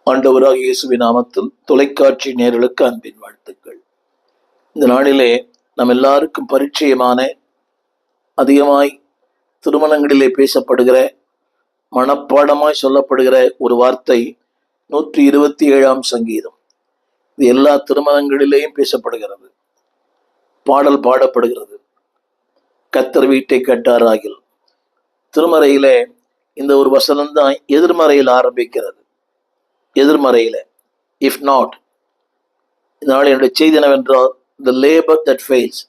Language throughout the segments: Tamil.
ஆண்டவராக இயேசுவின் நாமத்தில் தொலைக்காட்சி நேயர்களுக்கு அன்பின் வாழ்த்துக்கள். இந்த நாளிலே நம் எல்லாருக்கும் பரிச்சயமான, அதிகமாய் திருமணங்களிலே பேசப்படுகிற, மனப்பாடமாய் சொல்லப்படுகிற ஒரு வார்த்தை 127ஆம் சங்கீதம். இது எல்லா திருமணங்களிலேயும் பேசப்படுகிறது, பாடல் பாடப்படுகிறது. கர்த்தர் வீட்டை கட்டாராகில். திருமறையிலே இந்த ஒரு வசனம்தான் எதிர்மறையில் ஆரம்பிக்கிறது. எதிர்மறையில இஃப் நாட். இதனால் என்னுடைய செய்தி என்னவென்றால் த லேபர் தட் ஃபெயில்ஸ்.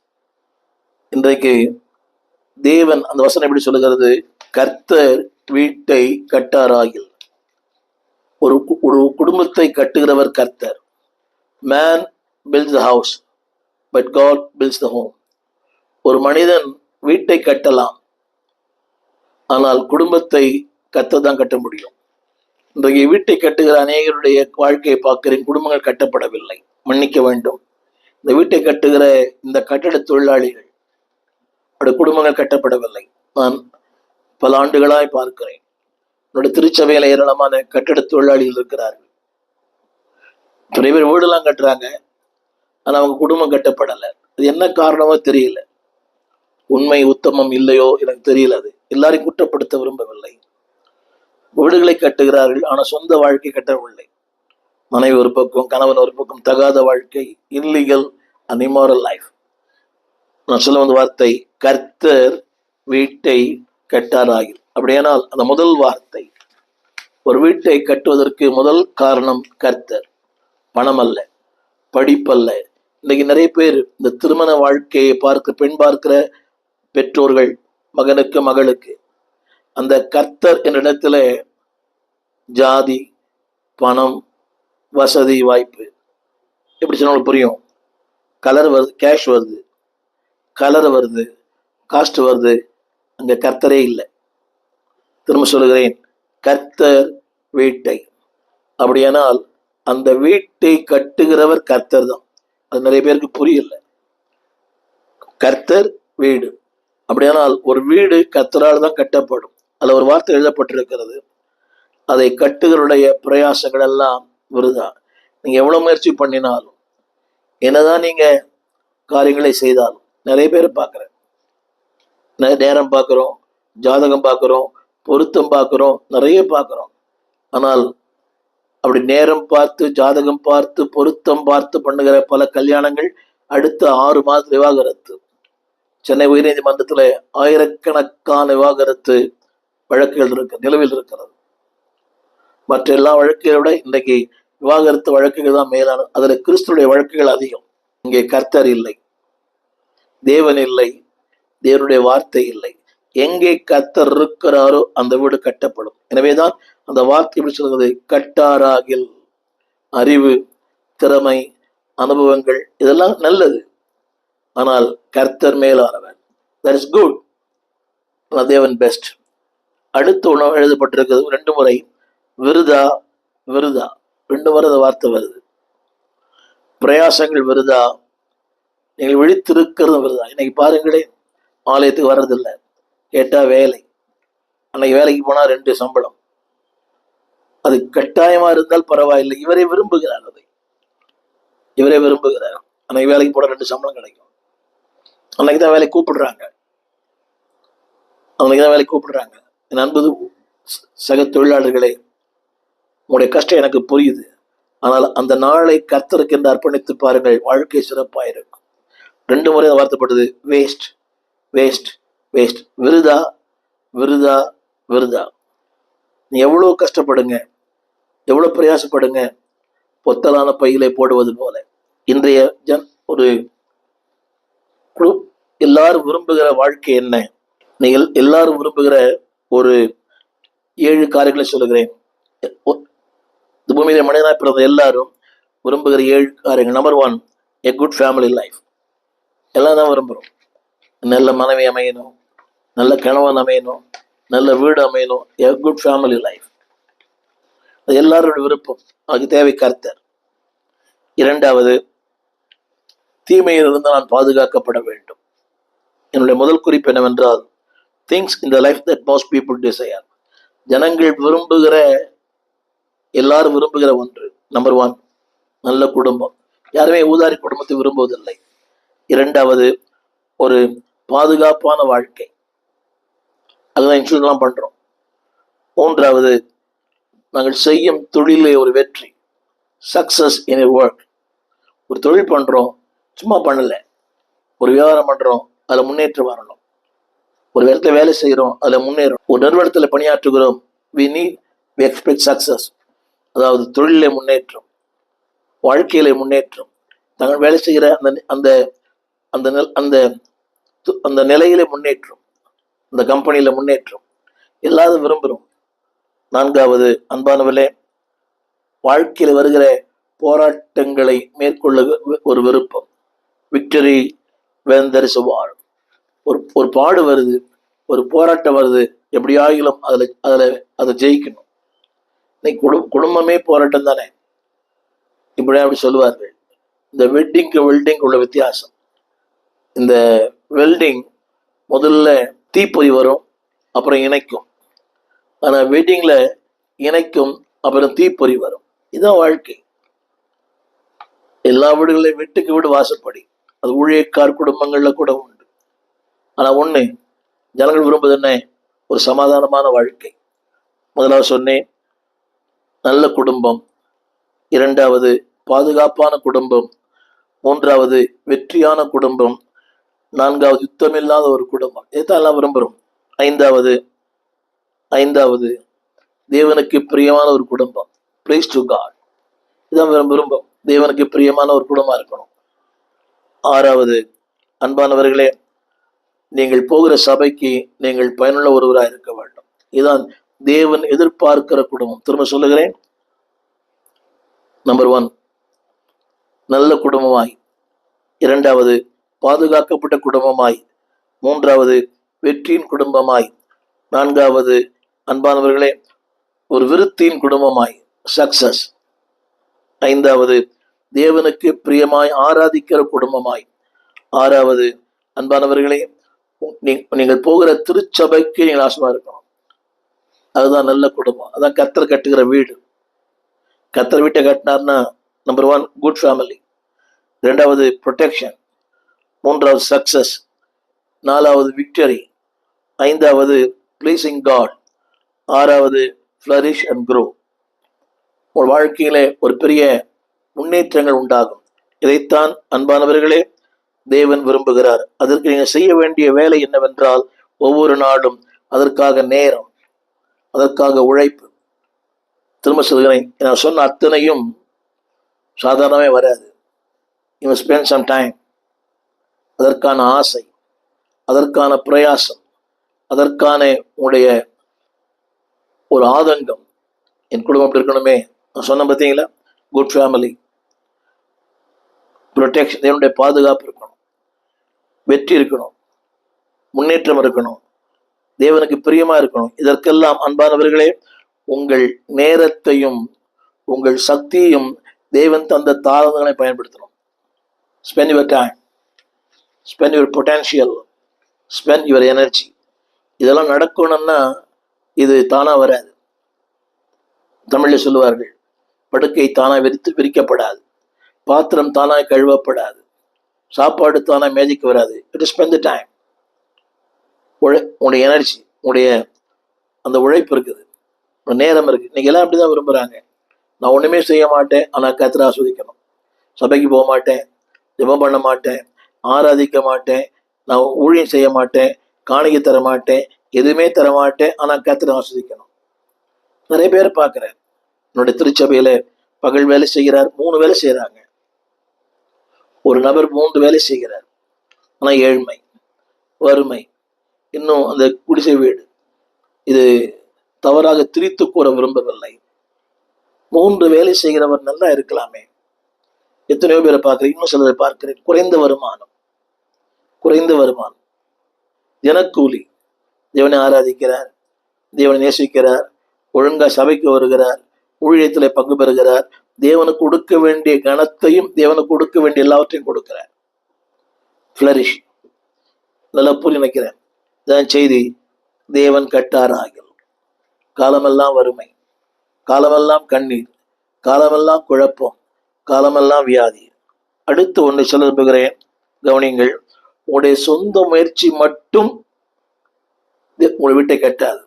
இன்றைக்கு தேவன் அந்த வசனம் எப்படி சொல்லுகிறது? கர்த்தர் வீட்டை கட்டாராகில். ஒரு குடும்பத்தை கட்டுகிறவர் கர்த்தர். Man builds the house but God builds the home. ஒரு மனிதன் வீட்டை கட்டலாம், ஆனால் குடும்பத்தை கர்த்தர் தான் கட்ட முடியும். இன்றைக்கு வீட்டை கட்டுகிற அநேகருடைய வாழ்க்கையை பார்க்கிறேன், குடும்பங்கள் கட்டப்படவில்லை. மன்னிக்க வேண்டும். இந்த வீட்டை கட்டுகிற இந்த கட்டட தொழிலாளிகள் அவருடைய குடும்பங்கள் கட்டப்படவில்லை. நான் பல ஆண்டுகளாய் பார்க்கிறேன். என்னுடைய திருச்சபையில ஏராளமான கட்டட தொழிலாளிகள் இருக்கிறார்கள். நிறைய பேர் வீடெல்லாம் கட்டுறாங்க, ஆனால் அவங்க குடும்பம் கட்டப்படலை. அது என்ன காரணமோ தெரியல. உண்மை உத்தமம் இல்லையோ எனக்கு தெரியல. அது எல்லாரையும் குற்றப்படுத்த விரும்பவில்லை. வீடுகளை கட்டுகிறார்கள், ஆனால் சொந்த வாழ்க்கை கட்டவில்லை. மனைவி ஒரு பக்கம், கணவன் ஒரு பக்கம், தகாத வாழ்க்கை, இல்லீகல் அண்ட் இம்மாரல் லைஃப். நான் சொல்ல வந்த வார்த்தை கர்த்தர் வீட்டை கட்டாராகில். அப்படியானால் அந்த முதல் வார்த்தை, ஒரு வீட்டை கட்டுவதற்கு முதல் காரணம் கர்த்தர், பணம் அல்ல, படிப்பல்ல. இன்னைக்கு நிறைய பேர் இந்த திருமண வாழ்க்கையை பெண் பார்க்கிற பெற்றோர்கள் மகனுக்கு மகளுக்கு அந்த கர்த்தர் என்ற இடத்துல ஜாதி, பணம், வசதி, வாய்ப்பு, எப்படி சொன்னாலும் புரியும். கலர் வருது, கேஷ் வருது, கலர் வருது, காஸ்ட் வருது, அங்க கர்த்தரே இல்லை. திரும்ப சொல்லுகிறேன், கர்த்தர் வீட்டை. அப்படியானால் அந்த வீட்டை கட்டுகிறவர் கர்த்தர் தான். அது நிறைய பேருக்கு புரியல. கர்த்தர் வீடு. அப்படியானால் ஒரு வீடு கர்த்தரால் தான் கட்டப்படும். அதுல ஒரு வார்த்தை எழுதப்பட்டிருக்கிறது, அதை கட்டுகளுடைய பிரயாசங்கள் எல்லாம் விருதா. நீங்க எவ்வளவு முயற்சி பண்ணினாலும், என்னதான் நீங்க காரியங்களை செய்தாலும், நிறைய பேர் பார்க்குறேன், நேரம் பார்க்குறோம், ஜாதகம் பார்க்குறோம், பொருத்தம் பார்க்குறோம், நிறைய பார்க்குறோம். ஆனால் அப்படி நேரம் பார்த்து, ஜாதகம் பார்த்து, பொருத்தம் பார்த்து பண்ணுகிற பல கல்யாணங்கள் அடுத்த 6 மாதம் விவாகரத்து. சென்னை உயர்நீதிமன்றத்துல ஆயிரக்கணக்கான விவாகரத்து வழக்குகள் நிலுவையில் இருக்கிறது. மற்ற எல்லா வழக்குகளை விட இன்றைக்கு விவாகரத்து வழக்குகள் தான் மேலான. அதுல கிறிஸ்துடைய வழக்குகள் அதிகம். இங்கே கர்த்தர் இல்லை, தேவன் இல்லை, தேவனுடைய வார்த்தை இல்லை. எங்கே கர்த்தர் இருக்கிறாரோ அந்த வீடு கட்டப்படும். எனவேதான் அந்த வார்த்தை எப்படி சொல்கிறது? கட்டாராகில். அறிவு, திறமை, அனுபவங்கள் இதெல்லாம் நல்லது, ஆனால் கர்த்தர் மேலானவன். That is good. தேவன் பெஸ்ட். அடுத்த உணவு எழுதப்பட்டிருக்கிறது 2 முறை, விருதா விருதா. 2 முறை அந்த வார்த்தை வருது. பிரயாசங்கள் விருதா, நீங்கள் விழித்திருக்கிறது விருதா. இன்னைக்கு பாருங்களேன், ஆலயத்துக்கு வர்றதில்லை, கேட்டா வேலை. அன்னைக்கு வேலைக்கு போனா 2 சம்பளம். அது கட்டாயமா இருந்தால் பரவாயில்லை. இவரே விரும்புகிறார், அதை இவரே விரும்புகிறார். அன்னைக்கு வேலைக்கு போட 2 சம்பளம் கிடைக்கும். அன்னைக்கு தான் வேலைக்கு கூப்பிடுறாங்க, அன்னைக்கு தான் வேலைக்கு கூப்பிடுறாங்க. என் அன்பு சக தொழிலாளர்களே, உங்களுடைய கஷ்டம் எனக்கு புரியுது. ஆனால் அந்த நாளை கர்த்தருக்கு என்று அர்ப்பணித்து பாருங்கள், வாழ்க்கை சிறப்பாக இருக்கும். 2 முறை வார்த்தைப்பட்டது வேஸ்ட் வேஸ்ட் வேஸ்ட். விருதா விருதா விருதா. நீ எவ்வளோ கஷ்டப்படுங்க, எவ்வளோ பிரயாசப்படுங்க, பொத்தலான பையிலே போடுவது போல. இன்றைய ஒரு எல்லாரும் விரும்புகிற வாழ்க்கை என்ன? நீங்கள் எல்லாரும் விரும்புகிற ஒரு 7 காரியங்களை சொல்லுகிறேன். இந்த பூமியில மனிதனாய் பிறந்த எல்லாரும் விரும்புகிற 7 காரியங்கள். Number 1, a good family life. எல்லாம் தான் விரும்புகிறோம். நல்ல மனைவி அமையணும், நல்ல கணவன் அமையணும், நல்ல வீடு அமையணும், a good family life. அது எல்லாரோட விருப்பம். அதுக்கு தேவை கர்த்தர். 2வது, தீமையிலிருந்து நான் பாதுகாக்கப்பட வேண்டும். என்னுடைய முதல் குறிப்பு என்னவென்றால், things in the life that most people desire. ஜனங்கள் விரும்புகிற எல்லாரும் விரும்புகிற ஒன்று. நம்பர் 1 நல்ல குடும்பம். யாருமே ஊதாரி குடும்பத்தை விரும்புவதில்லை. இரண்டாவது ஒரு பாதுகாப்பான வாழ்க்கை, அதுதான் இன்சூரன்ஸ்லாம் பண்றோம். மூன்றாவது நாங்கள் செய்யும் தொழிலே ஒரு வெற்றி, சக்சஸ் இன் எ ஒர்க். ஒரு தொழில் பண்றோம், சும்மா பண்ணல. ஒரு வியாபாரம் பண்றோம், அதுல முன்னேற்றம் வரணும். ஒரு இடத்துல வேலை செய்கிறோம், அதுல முன்னேறும். ஒரு நிறுவனத்தில் பணியாற்றுகிறோம், we expect success. அதாவது தொழிலே முன்னேற்றம், வாழ்க்கையில முன்னேற்றம், தாங்கள் வேலை செய்கிற அந்த அந்த அந்த அந்த நிலையில முன்னேற்றம், அந்த கம்பெனியில முன்னேற்றம் எல்லாரும் விரும்புகிறோம். நான்காவது, அன்பானவர்களே, வாழ்க்கையில் வருகிற போராட்டங்களை மேற்கொள்ள ஒரு விருப்பம். Victory when there is a war. ஒரு பாடு வருது, ஒரு போராட்டம் வருது, எப்படியாகிலும் அதை ஜெயிக்கணும். இன்னைக்கு குடும்பமே போராட்டம் தானே. இப்படி அப்படி சொல்லுவார்கள். இந்த வெல்டிங் உள்ள வித்தியாசம். இந்த வெல்டிங் முதல்ல தீப்பொறி வரும், அப்புறம் இணைக்கும். ஆனா வெட்டிங்ல இணைக்கும், அப்புறம் தீப்பொறி வரும். இதுதான் வாழ்க்கை. எல்லா வீடுகளையும் வீட்டுக்கு வீடு வாசப்படி, அது ஊழியக்கார் குடும்பங்கள்ல கூட உண்டு. ஆனா ஒண்ணு, ஜனங்கள் விரும்புவது என்ன? ஒரு சமாதானமான வாழ்க்கை. முதலாவது சொன்னேன், நல்ல குடும்பம். இரண்டாவது பாதுகாப்பான குடும்பம். மூன்றாவது வெற்றியான குடும்பம். நான்காவது யுத்தமில்லாத ஒரு குடும்பம். இதைத்தான் எல்லாம் விரும்புகிறோம். ஐந்தாவது தேவனுக்கு பிரியமான ஒரு குடும்பம். Praise to God. இதான் விரும்பும். தேவனுக்கு பிரியமான ஒரு குடும்பம் இருக்கணும். ஆறாவது, அன்பானவர்களே, நீங்கள் போகிற சபைக்கு நீங்கள் பயனுள்ள ஒருவராக இருக்க வேண்டும். இதுதான் தேவன் எதிர்பார்க்கிற குடும்பம். திரும்ப சொல்லுகிறேன். நம்பர் 1 நல்ல குடும்பமாய். இரண்டாவது பாதுகாக்கப்பட்ட குடும்பமாய். மூன்றாவது வெற்றியின் குடும்பமாய். நான்காவது, அன்பானவர்களே, ஒரு விருத்தியின் குடும்பமாய், சக்சஸ். ஐந்தாவது, தேவனுக்கு பிரியமாய் ஆராதிக்கிற குடும்பமாய். ஆறாவது, அன்பானவர்களே, நீங்கள் போகிற திருச்சபைக்கு நீங்கள் ஆசமா இருக்கணும். அதுதான் நல்ல குடும்பம். அதான் கர்த்தர் கட்டுகிற வீடு. கர்த்தர் வீட்டை கட்டினார்னா நம்பர் 1 குட் ஃபேமிலி. இரண்டாவது ப்ரொடெக்ஷன். மூன்றாவது சக்சஸ். நாலாவது விக்டரி. ஐந்தாவது பிளீசிங் காட். ஆறாவது ஃப்ளரிஷ் அண்ட் க்ரோ. ஒரு வாழ்க்கையிலே ஒரு பெரிய முன்னேற்றங்கள் உண்டாகும். இதைத்தான் அன்பானவர்களே தேவன் விரும்புகிறார். அதற்கு நீங்கள் செய்ய வேண்டிய வேலை என்னவென்றால், ஒவ்வொரு நாளும் அதற்காக நேரம், அதற்காக உழைப்பு. திரும்ப சொல்கிறேன், நான் சொன்ன அத்தனையும் சாதாரணமே வராது. You must spend some time. அதற்கான ஆசை, அதற்கான பிரயாசம், அதற்கான உடைய ஒரு ஆதங்கம். என் குடும்பம் அப்படி இருக்கணுமே. நான் சொன்ன பார்த்தீங்களா, குட் ஃபேமிலி, ப்ரொடெக்ஷன், என்னுடைய பாதுகாப்பு இருக்கணும், வெற்றி இருக்கணும், முன்னேற்றம் இருக்கணும், தேவனுக்கு பிரியமா இருக்கணும். இதற்கெல்லாம் அன்பானவர்களே உங்கள் நேரத்தையும் உங்கள் சக்தியையும் தேவன் தந்த தாளங்களை பயன்படுத்தணும். Spend your time, spend your potential, spend your energy. இதெல்லாம் நடக்கணும்னா இது தானா வராது. தமிழ்ல சொல்லுவார்கள், படுக்கை தானாய் விரிக்கப்படாது, பாத்திரம் தானாய் கழுவப்படாது, சாப்பாடு தானாய் மேஜைக்கு வராது. It spend the time. உங்களுடைய எனர்ஜி, உங்களுடைய அந்த உழைப்பு இருக்குது, நேரம் இருக்கு. இன்னைக்கு எல்லாம் அப்படிதான் விரும்புறாங்க. நான் ஒண்ணுமே செய்ய மாட்டேன், ஆனா கர்த்தரை ஆஸ்வதிக்கணும். சபைக்கு போக மாட்டேன், ஜெபம் பண்ண மாட்டேன், ஆராதிக்க மாட்டேன், நான் ஊழியம் செய்ய மாட்டேன், காணிக்கை தர மாட்டேன், எதுவுமே தர மாட்டேன், ஆனா கர்த்தரை ஆஸ்வதிக்கணும். நிறைய பேரை பார்க்கிறேன். என்னுடைய திருச்சபையில பகல் வேலை செய்கிறார், 3 வேலை செய்யறாங்க. ஒரு நபர் 3 வேலை செய்கிறார், ஆனா ஏழ்மை, வறுமை, இன்னும் அந்த குடிசை வீடு. இது தவறாக திரித்து கூற விரும்பவில்லை. 3 வேலை செய்கிறவர் நல்லா இருக்கலாமே. எத்தனையோ பேரை பார்க்கிறேன், இன்னும் சிலரை பார்க்கிறேன். குறைந்த வருமானம், தினக்கூலி. தேவனை ஆராதிக்கிறார், தேவனை நேசிக்கிறார், ஒழுங்கா சபைக்கு வருகிறார், ஊழியத்திலே பங்கு பெறுகிறார், தேவனுக்கு கொடுக்க வேண்டிய கனத்தையும் தேவனுக்கு கொடுக்க வேண்டிய எல்லாவற்றையும் கொடுக்கிறார். ஃப்ளரிஷ். நல்லா புரிய நினைக்கிறேன். இதான் செய்தி. தேவன் கட்டார் ஆகில். காலமெல்லாம் வறுமை, காலமெல்லாம் கண்ணீர், காலமெல்லாம் குழப்பம், காலமெல்லாம் வியாதி. அடுத்து ஒன்று சொல்ல விரும்புகிறேன், கவனிங்கள். உங்களுடைய சொந்த முயற்சி மட்டும் உங்களை வீட்டை கட்டாது.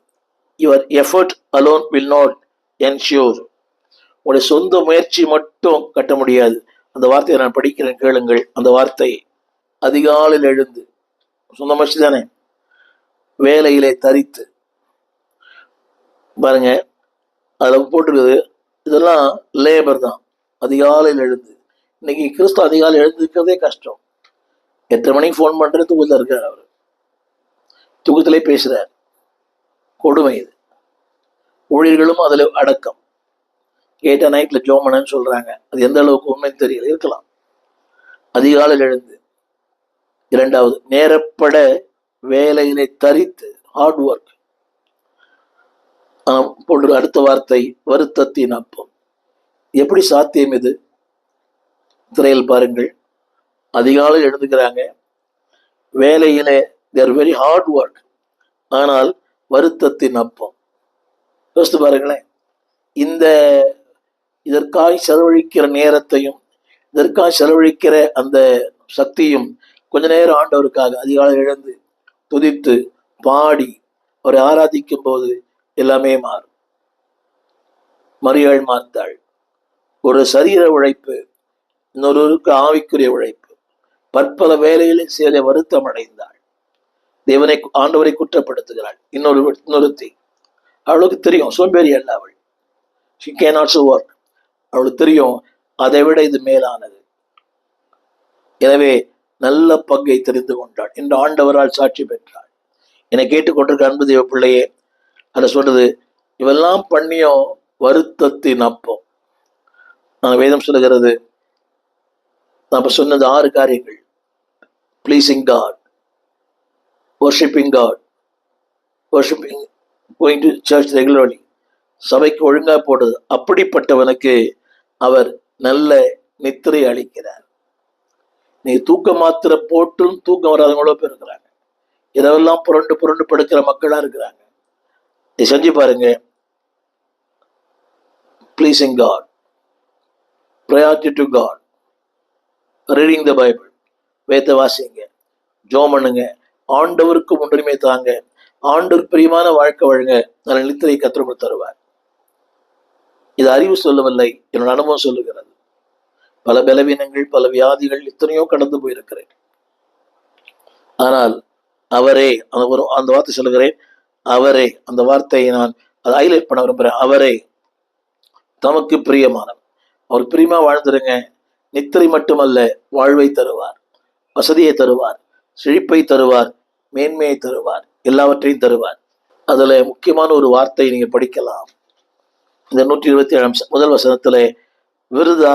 Your effort alone will not ensure. உங்களுடைய சொந்த முயற்சி மட்டும் கட்ட முடியாது. அந்த வார்த்தையை நான் படிக்கிறேன், கேளுங்கள். அந்த வார்த்தை, அதிகாலையில் எழுந்து, சொந்த முயற்சி தானே, வேலையிலே தரித்து. பாருங்க, அதில் போட்டிருக்குது, இதெல்லாம் லேபர் தான். அதிகாலையில் எழுந்து, இன்னைக்கு கிறிஸ்துவ அதிகாலை எழுந்திருக்கிறதே கஷ்டம். 8 மணிக்கு ஃபோன் பண்ணுறது, தூக்கத்தில் இருக்கார். அவர் தூக்கத்திலே பேசுகிறார். கொடுமை இது. ஊழியர்களும் அதில் அடக்கம். கேட்ட நைட்டில் ஜோமனன்னு சொல்கிறாங்க. அது எந்த அளவுக்கு உண்மைன்னு தெரியல, இருக்கலாம். அதிகாலையில் எழுந்து. இரண்டாவது, நேரப்பட வேலையிலே தரித்து, ஹார்ட் ஒர்க் போன்று. அடுத்த வார்த்தை, வருத்தத்தின் அப்பம். எப்படி சாத்தியம் இது? திரையில் பாருங்கள். அதிகாலையில் எழுந்துக்கிறாங்க, வேலையிலே தேர் வெரி ஹார்ட் ஒர்க், ஆனால் வருத்தத்தின் அப்பம். யோசித்து பாருங்களேன். இதற்காக செலவழிக்கிற நேரத்தையும் இதற்காக செலவழிக்கிற அந்த சக்தியும் கொஞ்ச நேரம் ஆண்டவருக்காக அதிகாலையில் எழுந்து துதித்து பாடி அவரை ஆராதிக்கும் போது எல்லாமே மாறும். மரியாள் மார்த்தாள். ஒரு சரீர உழைப்பு, இன்னொருவருக்கு ஆவிக்குரிய உழைப்பு. பற்பல வேலைகளை செய்ய வருத்தம் அடைந்தாள். தேவனை, ஆண்டவரை குற்றப்படுத்துகிறாள். இன்னொருத்தி, அவளுக்கு தெரியும் சோம்பேறி அல்ல அவள். she can also work. அவளுக்கு தெரியும் அதை விட இது மேலானது. எனவே நல்ல பங்கை தெரிந்து கொண்டாள். இந்த ஆண்டவரால் சாட்சி பெற்றாள். என்னை கேட்டுக்கொண்டிருக்க அன்பு தேவ பிள்ளையே, அதை சொல்றது, இவெல்லாம் பண்ணியும் வருத்தத்தின் அப்பம். நான் வேதம் சொல்லுகிறது, நாம சொன்னது 6 காரியங்கள். pleasing God, worshiping God, worshiping, going to church regularly, சபைக்கு ஒழுங்கா போடுறது. அப்படிப்பட்டவனுக்கு அவர் நல்ல நித்திரை அளிக்கிறார். நீ தூக்க மாத்திரை போட்டும் தூக்கம் வராதவங்களோ பேர் இருக்கிறாங்க. இரவெல்லாம் புரண்டு புரண்டு படுக்கிற மக்களா இருக்கிறாங்க. நீ செஞ்சு பாருங்க. pleasing God, priority to God, reading the Bible, வேத வாசிங்க, ஜெபம் பண்ணுங்க, ஆண்டவருக்கு முன்னுரிமை தாங்க, ஆண்டவர் பிரியமான வாழ்க்கை வாழுங்க. நல்ல நித்திரை கர்த்தர் தருவார். இது அறிவு சொல்லவில்லை, என்னோட அனுபவம் சொல்லுகிறது. பல பலவீனங்கள், பல வியாதிகள், எத்தனையோ கடந்து போயிருக்கிறேன். ஆனால் அவரே, அந்த வார்த்தை சொல்லுகிறேன், அவரே, அந்த வார்த்தையை நான் அதை ஹைலைட் பண்ண விரும்புகிறேன். அவரே தமக்கு பிரியமானவர். அவருக்கு பிரியமா வாழ்ந்துருங்க. நித்திரை மட்டுமல்ல, வாழ்வை தருவார், வசதியை தருவார், செழிப்பை தருவார், மேன்மையை தருவார், எல்லாவற்றையும் தருவார். அதுல முக்கியமான ஒரு வார்த்தையை நீங்க படிக்கலாம். இந்த 127 முதல் வசனத்துல விருதா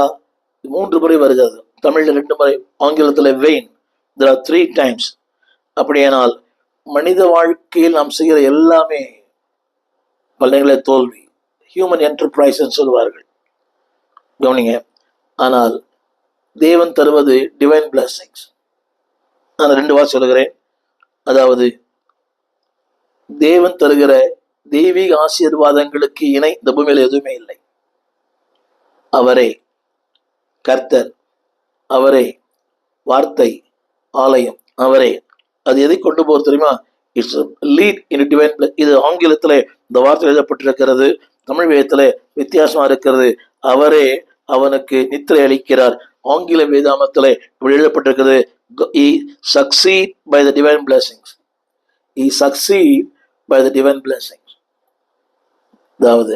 3 முறை வருகிறது. தமிழ்ல 2 முறை, ஆங்கிலத்துல வெயின். there are 3 times. அப்படியானால் மனித வாழ்க்கையில் நாம் செய்கிற எல்லாமே பல்லைகளை தோல்வி, ஹியூமன் என்டர்பிரைஸ் சொல்லுவார்கள், கவனிங்க. ஆனால் தேவன் தருவது டிவைன் பிளஸிங்ஸ். நான் 2 வார்த்தை சொல்லுகிறேன். அதாவது தேவன் தருகிற தெய்வீக ஆசீர்வாதங்களுக்கு இணை இந்த பூமியில எதுவுமே இல்லை. அவரே கர்த்தர், அவரே வார்த்தை, ஆலயம், அவரே. அது எதை கொண்டு போகிறது தெரியுமா? It's lead in divine. இது ஆங்கிலத்தில் இந்த வார்த்தை எழுதப்பட்டிருக்கிறது, தமிழ் வேதத்தில் வித்தியாசமா இருக்கிறது. அவரே அவனுக்கு நித்திரை அளிக்கிறார். ஆங்கில வேதாமத்தில் இப்படி எழுதப்பட்டிருக்கிறது, he succeed by the divine blessings. He succeed by the divine blessings. அதாவது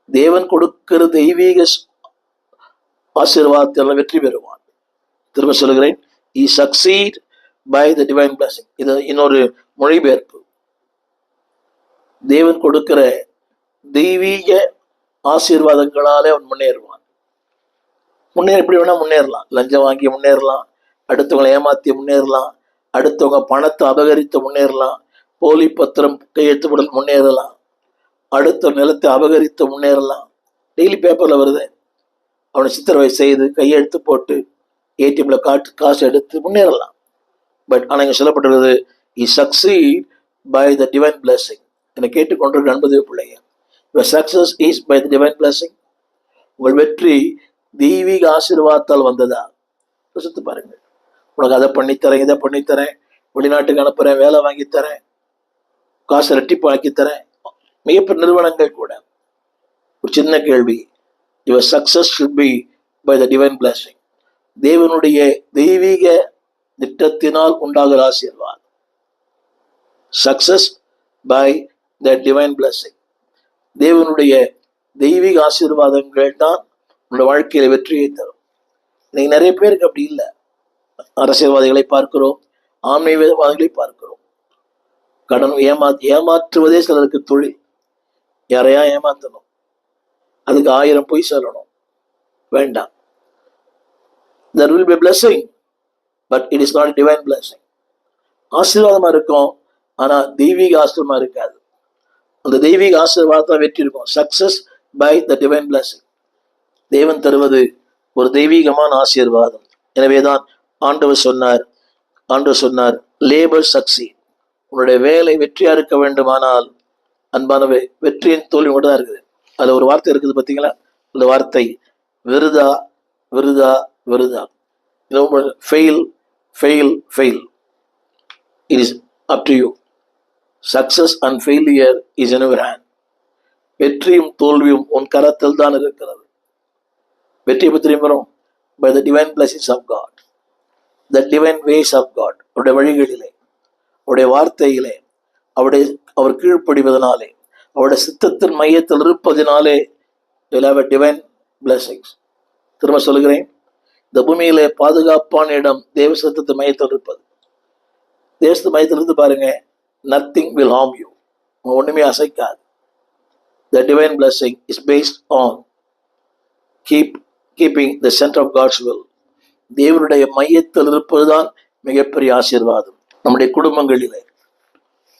தேவன் கொடுக்கிற தெய்வீக ஆசீர்வாதத்தில் வெற்றி பெறுவான். திரும்ப சொல்லுகிறேன், he succeed by the divine blessing. இது இன்னொரு மொழிபெயர்ப்பு. தேவன் கொடுக்கிற தெய்வீக ஆசீர்வாதங்களாலே அவன் முன்னேறுவான். எப்படி வேணா முன்னேறலாம். லஞ்சம் வாங்கி முன்னேறலாம், அடுத்தவங்களை ஏமாத்தி முன்னேறலாம், அடுத்தவங்க பணத்தை அபகரித்து முன்னேறலாம், போலி பத்திரம் கையெழுத்துப்படல் முன்னேறலாம், அடுத்த நிலத்தை அபகரித்து முன்னேறலாம். டெய்லி பேப்பர்ல வருது. அவனை சித்திரவை செய்து கையெழுத்து போட்டு ஏடிஎம்ல காசு எடுத்து முன்னேறலாம். பட் ஆனால் இங்கே சொல்லப்பட்டிருக்கிறது, he succeed by the divine blessing. என்னை கேட்டுக்கொண்டிருக்க அன்பு பிள்ளைங்க, your success is by the divine blessing. உங்கள் வெற்றி தெய்வீக ஆசீர்வாதத்தால் வந்ததா? யோசித்து பாருங்கள். உனக்கு அதை பண்ணித்தரேன், இதை பண்ணித்தரேன், வெளிநாட்டுக்கு அனுப்புறேன், வேலை வாங்கி தரேன், காசு ரெட்டிப்பு ஆக்கி தரேன், மிகப்பெரிய நிறுவனங்கள் கூட. ஒரு சின்ன கேள்வி, your success should be by the divine blessing. தேவனுடைய தெய்வீக திட்டத்தினால் உண்டாகிற ஆசீர்வாதம். Success by the divine blessing. தேவனுடைய தெய்வீக ஆசீர்வாதங்கள் தான் உங்களுடைய வாழ்க்கையில வெற்றியை தரும். இன்னைக்கு நிறைய பேருக்கு அப்படி இல்லை. அரசியல்வாதிகளை பார்க்கிறோம், ஆன்மீகவாதிகளை பார்க்கிறோம். கடன் ஏமாற்றுவதே சிலருக்கு தொழில். யாரையா ஏமாத்தணும், அதுக்கு 1000 பொய் சொல்லணும். வேண்டாம். There will be a blessing, but it is not a divine blessing. ஆசீர்வாதமா இருக்கும், ஆனா தெய்வீக ஆசீர்வாதமா இருக்காது. அந்த தெய்வீக ஆசீர்வாதத்தை வெற்றி இருக்கும். Success by the divine blessing. தேவன் தருவது ஒரு தெய்வீகமான ஆசீர்வாதம். எனவேதான் ஆண்டவர் சொன்னார் லேபர் சக்சீட். உன்னுடைய வேலை வெற்றியா இருக்க வேண்டுமானால் அன்பானவே வெற்றியின் தோல்வி மட்டும் தான் இருக்குது. அதுல ஒரு வார்த்தை இருக்குது பார்த்தீங்களா? அந்த வார்த்தை விருதா விருதா விருதா. Fail fail fail. It is up to you. Success and failure is in your hand. வெற்றியும் தோல்வியும் உன் கரத்தில் தான் இருக்கிறது. வெற்றி பற்றி வரும் by the divine blessings of God, the divine ways of God. அவருடைய வழிகளிலே, அவருடைய வார்த்தையிலே, அவர் கீழ்ப்படிவதனாலே, அவருடைய சித்தத்தின் மையத்தில் இருப்பதினாலே you'll have a divine blessings. திரும்ப சொல்கிறேன், இந்த பூமியிலே பாதுகாப்பான இடம் தேவ சித்தத்தின் மையத்தில் இருப்பது. தேவத்து மையத்தில் இருந்து பாருங்க, nothing will harm you. ஒண்ணுமே அசைக்காது. The divine blessing is based on keeping the center of God's will. தேவனுடைய மையத்தில் இருப்பதுதான் மிகப்பெரிய ஆசீர்வாதம். நம்முடைய குடும்பங்களிலே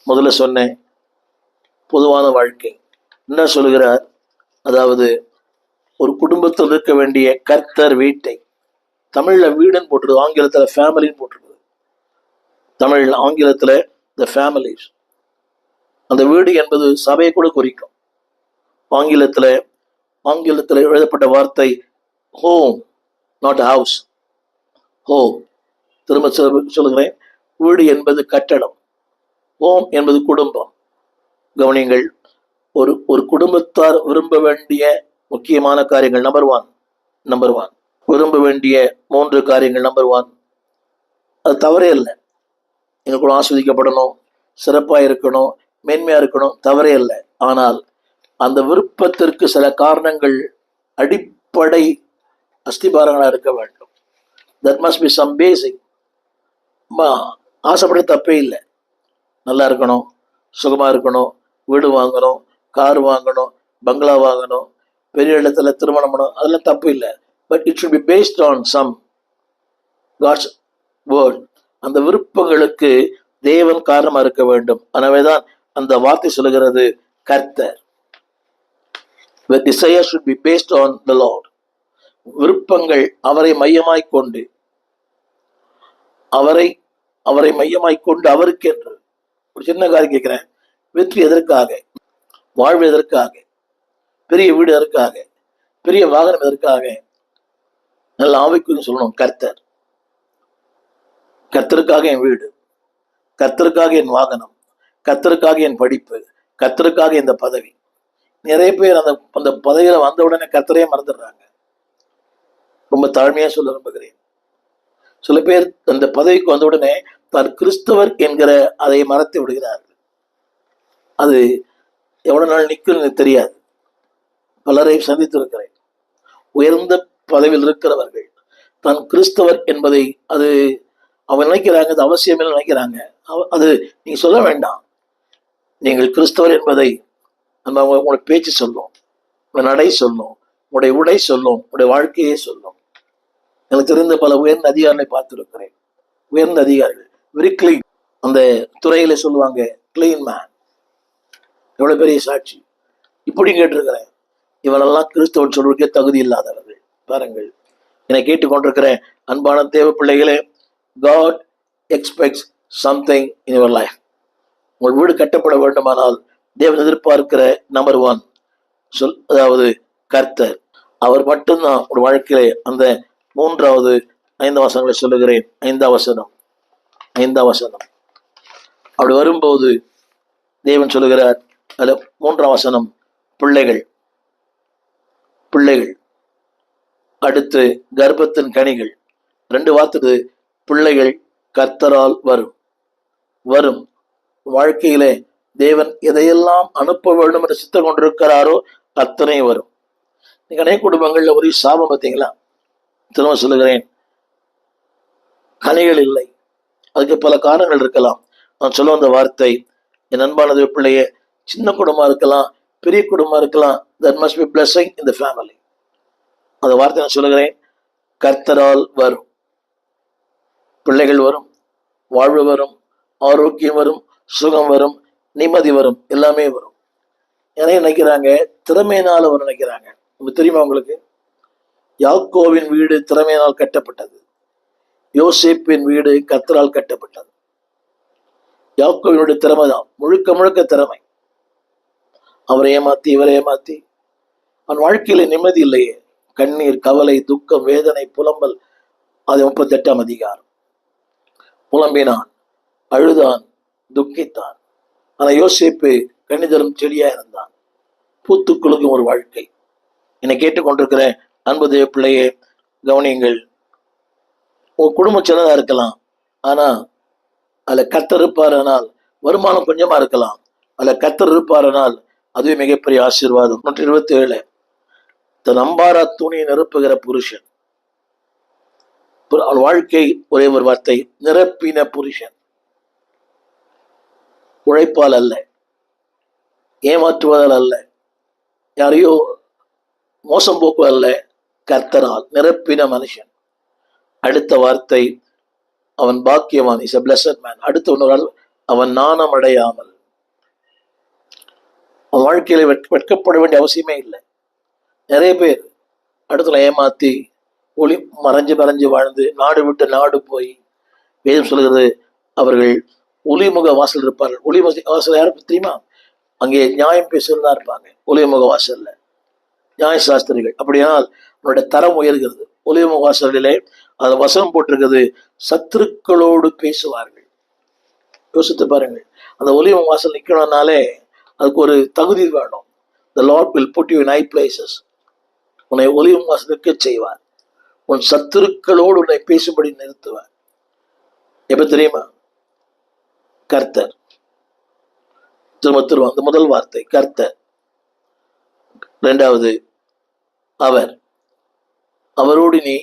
முதல்ல சொன்னேன், பொதுவான வாழ்க்கை. என்ன சொல்கிறார்? அதாவது ஒரு குடும்பத்தில் இருக்க வேண்டிய கர்த்தர் வீட்டை, தமிழ்ல வீடுன்னு போட்டிருக்கு, ஆங்கிலத்துல ஃபேமிலின்னு போட்டிருக்கு. தமிழ்ல ஆங்கிலத்துல த ஃபேமிலிஸ். அந்த வீடு என்பது சபையை கூட குறிக்கும். ஆங்கிலத்துல எழுதப்பட்ட வார்த்தை ஹோம், நாட் ஹவுஸ். ஹோம். திரும்ப சொல்லுகிறேன், வீடு என்பது கட்டடம், ஹோம் என்பது குடும்பம். கவனிங்கள், ஒரு குடும்பத்தார் விரும்ப வேண்டிய முக்கியமான காரியங்கள். நம்பர் ஒன் விரும்ப வேண்டிய 3 காரியங்கள். நம்பர் 1, அது தவறே இல்லை. எங்க கூட ஆஸ்வதிக்கப்படணும், சிறப்பாக இருக்கணும், மேன்மையா இருக்கணும், தவறே இல்லை. ஆனால் அந்த விருப்பத்திற்கு சில காரணங்கள், அடிப்படை அஸ்திபாரங்களா இருக்க வேண்டும். That must be some basic. ஆசைப்பட தப்பே இல்லை. நல்லா இருக்கணும், சுகமா இருக்கணும், வீடு வாங்கணும், கார் வாங்கணும், பங்களா வாங்கணும், பெரிய இடத்துல திருமணம் பண்ணணும், அதெல்லாம் தப்பு இல்லை. But it should be based on some God's word. அந்த விருப்பங்களுக்கு தேவன் காரணமா இருக்க வேண்டும். எனவேதான் அந்த வார்த்தை சொல்லுகிறது, கர்த்தர். The desire should be based on the Lord. விருப்பங்கள் அவரை மையமாய் கொண்டு, அவரை மையமாய் கொண்டு அவருக்கு என்று. ஒரு சின்ன காரியம் கேட்கிறேன், வெற்றி எதற்காக? வாழ்வு எதற்காக? பெரிய வீடு எதற்காக? பெரிய வாகனம் எதற்காக? நல்ல ஆவிக்குன்னு சொல்லணும். கர்த்தருக்காக என் வீடு, கர்த்தருக்காக என் வாகனம், கர்த்தருக்காக என் படிப்பு, கர்த்தருக்காக இந்த பதவி. நிறைய பேர் அந்த பதவியில வந்த உடனே கர்த்தரையே மறந்துடுறாங்க. ரொம்ப தாழ்மையா சொல்ல விரும்புகிறேன். சில பேர் அந்த பதவிக்கு வந்த உடனே தான் கிறிஸ்தவர் என்கிற அதை மறந்து விடுகிறார்கள். அது எவ்வளவு நாள் நிற்கும் தெரியாது. பலரை சந்தித்திருக்கிறேன். உயர்ந்த பதவியில் இருக்கிறவர்கள் தான் கிறிஸ்தவர் என்பதை அது அவங்க நினைக்கிறாங்க, அது அவசியம் நினைக்கிறாங்க. அது நீங்க சொல்ல வேண்டாம். நீங்கள் கிறிஸ்தவர் என்பதை உங்களுடைய பேச்சு சொல்லும், உங்களுடைய நடை சொல்லும், உங்களுடைய உடை சொல்லும், உங்களுடைய வாழ்க்கையே சொல்லும். எனக்கு தெரிந்த பல உயர்ந்த அதிகாரிகளை பார்த்திருக்கிறேன். உயர்ந்த அதிகாரிகள் வெரி கிளீன். அந்த துறையில சொல்லுவாங்க கிளீன் மேன். எவ்வளவு பெரிய சாட்சி. இப்படி கேட்டிருக்கிறேன், இவனெல்லாம் கிறிஸ்தவன் சொல்வதற்கே தகுதி இல்லாதவர்கள். பாருங்கள், என்னை கேட்டுக்கொண்டிருக்கிற அன்பான தேவ பிள்ளைகளே, God expects something in your life. உங்கள் வீடு கட்டப்பட வேண்டுமானால் தேவன் எதிர்பார்க்கிற நம்பர் 1 அதாவது கர்த்தர். அவர் மட்டும்தான் ஒரு வாழ்க்கையிலே அந்த 3வது 5 வசனங்களை சொல்லுகிறேன். 5 வசனம் அப்படி வரும்போது தேவன் சொல்லுகிறார், அதுல 3 வசனம் பிள்ளைகள், அடுத்து கர்ப்பத்தின் கனிகள். 2 வார்த்தை பிள்ளைகள் கர்த்தரால் வரும். வாழ்க்கையிலே தேவன் எதையெல்லாம் அனுப்ப வேண்டும் என்று சித்தம் கொண்டிருக்கிறாரோ அத்தனை வரும். நீங்க அநேக குடும்பங்கள்ல ஒரு சாபம் பார்த்தீங்களா? திரும்ப சொல்லுகிறேன், கனிகள் இல்லை. அதுக்கு பல காரணங்கள் இருக்கலாம். நான் சொல்ல வந்த வார்த்தை, என் அன்பானது பிள்ளையே, சின்ன குடும்பமா இருக்கலாம், பெரிய குடும்பமா இருக்கலாம், there must be blessing in the family. அந்த வார்த்தை நான் சொல்லுகிறேன், கர்த்தரால் வரும். பிள்ளைகள் வரும், வாழ்வு வரும், ஆரோக்கியம் வரும், சுகம் வரும், நிம்மதி வரும், எல்லாமே வரும். ஏன்னா நினைக்கிறாங்க திறமையினால வரும் நினைக்கிறாங்க. தெரியுமா உங்களுக்கு? யாக்கோவின் வீடு திறமையினால் கட்டப்பட்டது, யோசேப்பின் வீடு கர்த்தரால் கட்டப்பட்டது. யாக்கோவினுடைய திறமை தான், முழுக்க திறமை. அவரை ஏமாத்தி இவரை ஏமாத்தி அவன் வாழ்க்கையில நிம்மதி இல்லையே. கண்ணீர், கவலை, துக்கம், வேதனை, புலம்பல். அது 38ஆம் அதிகாரம். புலம்பினான், அழுதான், துக்கித்தான். ஆனா யோசேப்பு கணிதரும் செடியா இருந்தான். பூத்து குலுங்கும் ஒரு வாழ்க்கை. என்னை கேட்டுக்கொண்டிருக்கிற அன்பு தேவ பிள்ளையே, கவனியுங்கள். உங்க குடும்பம் சின்னதா இருக்கலாம், ஆனா அதுல கர்த்தர் இருப்பாரானால் வருமானம் கொஞ்சமா இருக்கலாம், அதுல கர்த்தர் இருப்பாரானால் அதுவே மிகப்பெரிய ஆசீர்வாதம். 127 தன் அம்பாரா துணியை நிரப்புகிற புருஷன். அவள் வாழ்க்கை ஒரே ஒரு வார்த்தை, நிரப்பின புருஷன். உழைப்பால் அல்ல, ஏமாற்றுவதால் அல்ல, யாரையோ மோசம் போக்குவதல்ல, கர்த்தரால் நிரப்பின மனுஷன். அடுத்த வார்த்தை, அவன் பாக்கியவான், இஸ் a blessed man. அடுத்த ஒன்று, அவன் நாணம் அடையாமல். அவன் வாழ்க்கையில வெட்கப்பட வேண்டிய அவசியமே இல்லை. நிறைய பேர் அடுத்துல ஏமாத்தி ஒளி மறைஞ்சு வாழ்ந்து நாடு விட்டு நாடு போய், வேதம் சொல்கிறது அவர்கள் ஒளிமுக வாசல் இருப்பார்கள். ஒளிமுக வாசல் யாருக்கு தெரியுமா? அங்கே நியாயம் பேசுறதா இருப்பாங்க. ஒளிமுக வாசல்ல நியாய சாஸ்திரிகள். அப்படியானால் அவனுடைய தரம் உயர்கிறது. ஒளிமுக வாசலிலே அது வசனம் போட்டிருக்கிறது, சத்துருக்களோடு பேசுவார்கள். யோசித்து பாருங்கள். அந்த ஒளிமுக வாசல் நிக்கணும்னாலே அதுக்கு ஒரு தகுதி வேணும். The Lord will put you in high places. உன்னை ஒளிமுக வாசல் நிற்க செய்வார். உன் சத்துருக்களோடு உன்னை பேசும்படி நிறுத்துவார். எப்ப தெரியுமா? கர்த்தர். திரும்ப அந்த முதல் வார்த்தை கர்த்தர். 2வது அவர். அவரோடு நீ,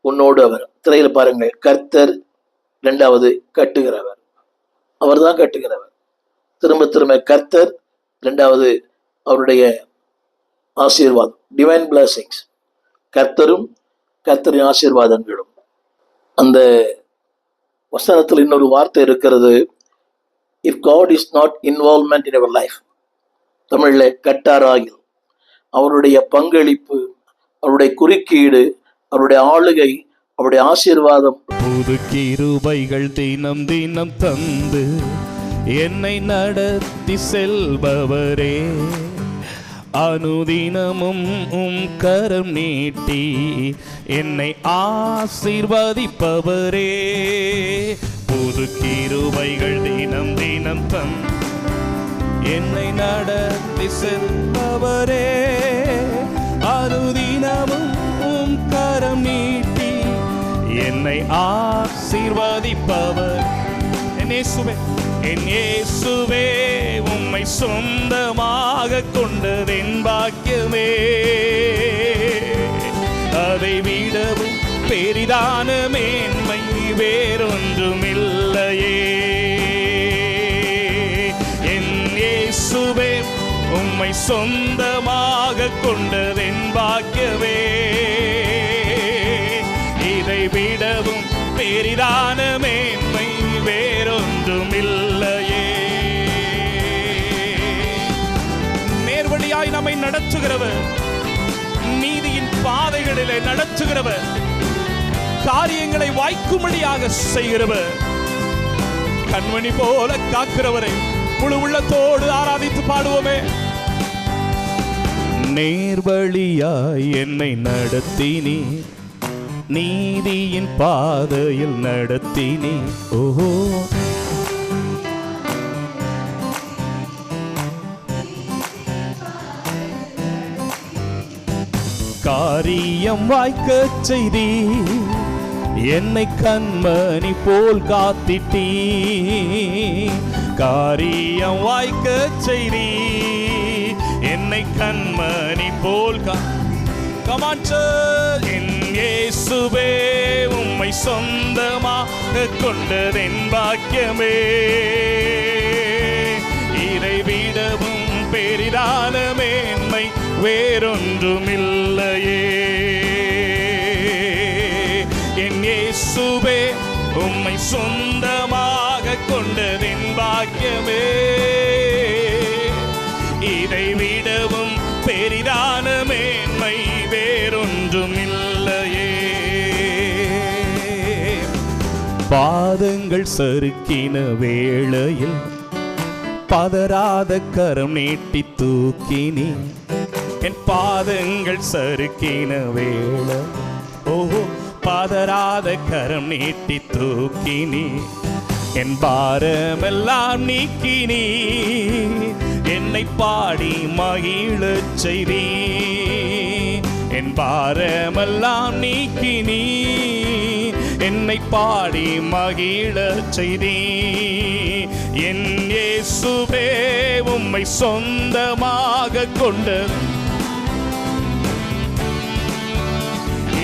உன்னோடு அவர். திரையில பாருங்கள், கர்த்தர். 2வது கட்டுகிறவர். அவர் தான் கட்டுகிறவர். திரும்ப கர்த்தர். 2வது அவருடைய ஆசீர்வாதம், டிவைன் பிளஸிங்ஸ். கர்த்தரும் கர்த்தரின் ஆசீர்வாதங்களும். அந்த வசனத்தில் இன்னொரு வார்த்தை இருக்கிறது, if God is not involvement in our life. தமிழ்ல கட்டாராகில். அவருடைய பங்களிப்பு, அவருடைய குறுக்கீடு, அவருடைய ஆளுகை, அவருடைய ஆசீர்வாதம். புது கிருபைகள் தினம் தினம் தந்து என்னை நடத்தி செல்பவரே, அனுதினமும் கரம் நீட்டி என்னை ஆசீர்வதிப்பவரே. புது கிருபைகள் தினம் தினம் தந்து என்னை நடத்தி செல்பவரே, அனுதினமும் கரம் நீட்டி என்னை ஆசீர்வதிப்பவர். என் இயேசுவே உம்மை சொந்தமாக கொண்டதென் பாக்கியமே, அதை விடவும் பெரிதான மேன்மை வேறொன்றுமில்லையே. என் இயேசுவே உம்மை சொந்தமாக கொண்டதென் பாக்கியமே, இதை விடவும் பெரிதான மேன்மை வேறொன்றுமில்லையே. நேர்வழியாய் நம்மை நடத்துகிறவர், நீதியின் பாதைகளிலே நடத்துகிறவர், காரியங்களை வாய்க்கும்படியாக செய்கிறவர், கண்மணி போல காக்கிறவரை முழு உள்ளத்தோடு ஆராதித்து பாடுவோமே. நேர்வழியாய் என்னை நடத்தினீ, நீதியின் பாதையில் நடத்தினீ. ஓஹோ, காரியம் வாய்க்கச் செய்தீ, என்னை கண்மணி போல் காத்திட்டீ. காரியம் வாய்க்கச் செய்தீ, என்னை கண்மணி போல் என் இயேசுவே, உம்மை சொந்தமாக கொண்டதென் பாக்கியமே. இதைவிடவும் பெரிதான மேன்மை வேறொன்றுமில்லையே. என் இயேசுவே, உம்மை சொந்தமாக கொண்டதென் பாக்கியமே. இதைவிடவும் பெரிதான மேன்மை வேறொன்றுமில்லையே. பாதங்கள் சறுக்கின வேளையில் பதறாத கரம் நீட்டி தூக்கினி. என் பாதங்கள் சறுக்கின வேளை, ஓஹோ, பதறாத கரம் நீட்டி தூக்கினி. என் பாரமெல்லாம் நீக்கினி, என்னை பாடி மகிழச் செய்தீ. என் பாரமெல்லாம் நீக்கினி, என்னை பாடி மகிழச் செய்தீ. என் இயேசுவே, உம்மை சொந்தமாக கொண்டு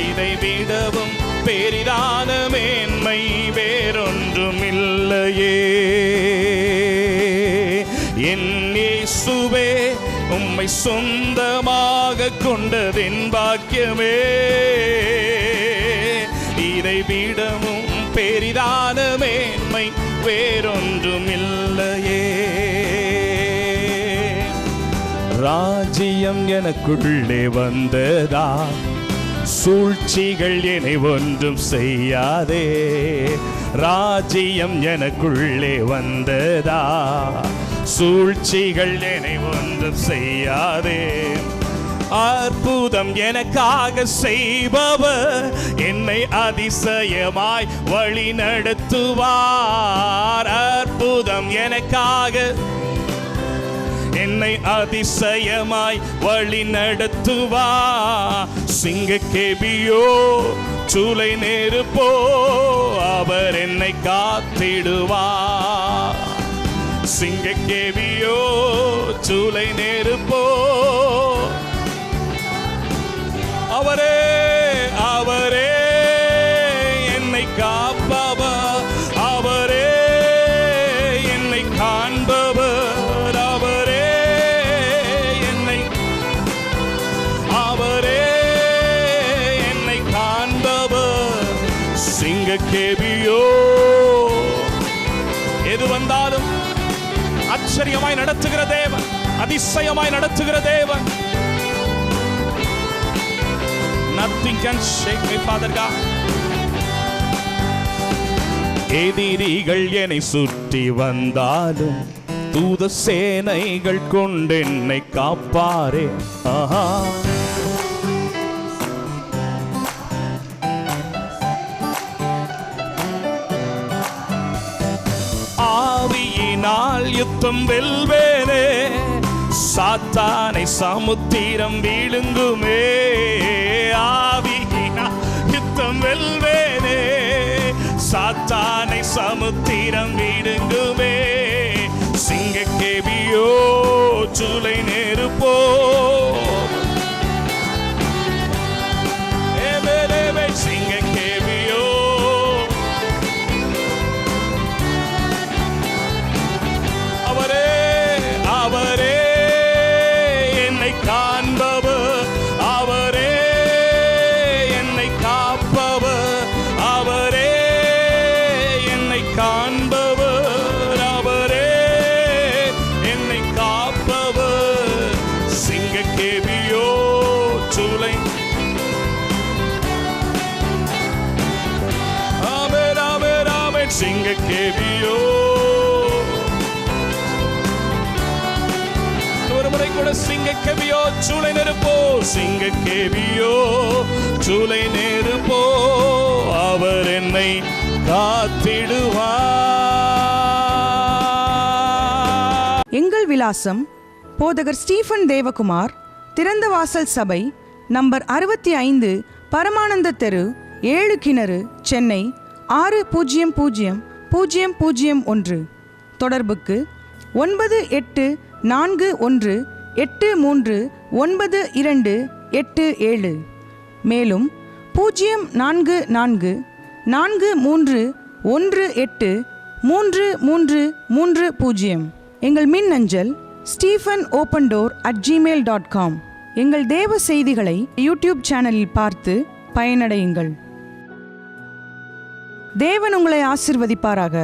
இதைவிடவும் பெரிதான மேன்மை வேறொன்றுமில்லையே. என் இயேசுவே, உம்மை சொந்தமாக கொண்டதென் பாக்கியமே. இதைவிடவும் பெரிதான மேன்மை வேறொன்றுமில்லையே. ராஜ்யம் எனக்குள்ளே வந்ததா, சூழ்ச்சிகள் என்னை ஒன்றும் செய்யாதே. ராஜ்யம் எனக்குள்ளே வந்ததா, சூழ்ச்சிகள் என்னை ஒன்றும் செய்யாதே. அற்புதம் எனக்காக செய்பவர் என்னை அதிசயமாய் வழி நடத்துவார். அற்புதம் எனக்காக என்னை அதிசயமாய் வழி நடத்துவா. சிங்கக்கேபியோ சூளை நெருப்போ, அவர் என்னை காத்திடுவா. சிங்கக்கேபியோ சூளை நெருப்போ, அவரே அவரே என்னை காப்பவர். அவரே என்னை காண்பவர். அவரே என்னை காண்பவர். சிங்கக்கேபியோ, எது வந்தாலும் ஆச்சரியமாய் நடத்துகிற தேவன், அதிசயமாய் நடத்துகிற தேவன். Nothing can shake me, Father God. எதிரிகள் என்னை சுற்றி வந்தாலும் தூத சேனைகள் கொண்டு என்னை காப்பாரே. ஆஹா, ஆவியினால் யுத்தம் வெல்வேனே, சாத்தானை சமுத்திரம் விழுங்குமே. ஆவியினால் யுத்தம் வெல்வேனே, சாத்தானை சமுத்திரம் விழுங்குமே. சிங்கக்கேபியோ சூளை நெருப்போ, சிங்கக்கேபியோ, அவரே அவரே என்னை காண்பவர். அவரே என்னை காப்பவர். அவரே என்னை காண்பவர். அவரே என்னை காப்பவர். சிங்கக்கேபியோ சூளை, ஆமென் ஆமென் ஆமென். சிங்கக்கேபியோ, ஒரு முறை கூட சிங்கக்கேபியோ சூளை நெருப்போ, சிங்கக்கேபியோ சூளை நெருப்போ, அவர் என்னை காத்திடுவார். எங்கள் விலாசம் போதகர் ஸ்டீஃபன் தேவகுமார், திறந்த வாசல் சபை, நம்பர் 65, பரமானந்த தெரு, 7 கிணறு, சென்னை 600001. தொடர்புக்கு 9841839287. மேலும் 0444183330. எங்கள் மின்னஞ்சல் stephen.opendoor@gmail.com. எங்கள் தேவ செய்திகளை யூடியூப் சேனலில் பார்த்து பயனடையுங்கள். தேவன் உங்களை ஆசீர்வதிப்பாராக.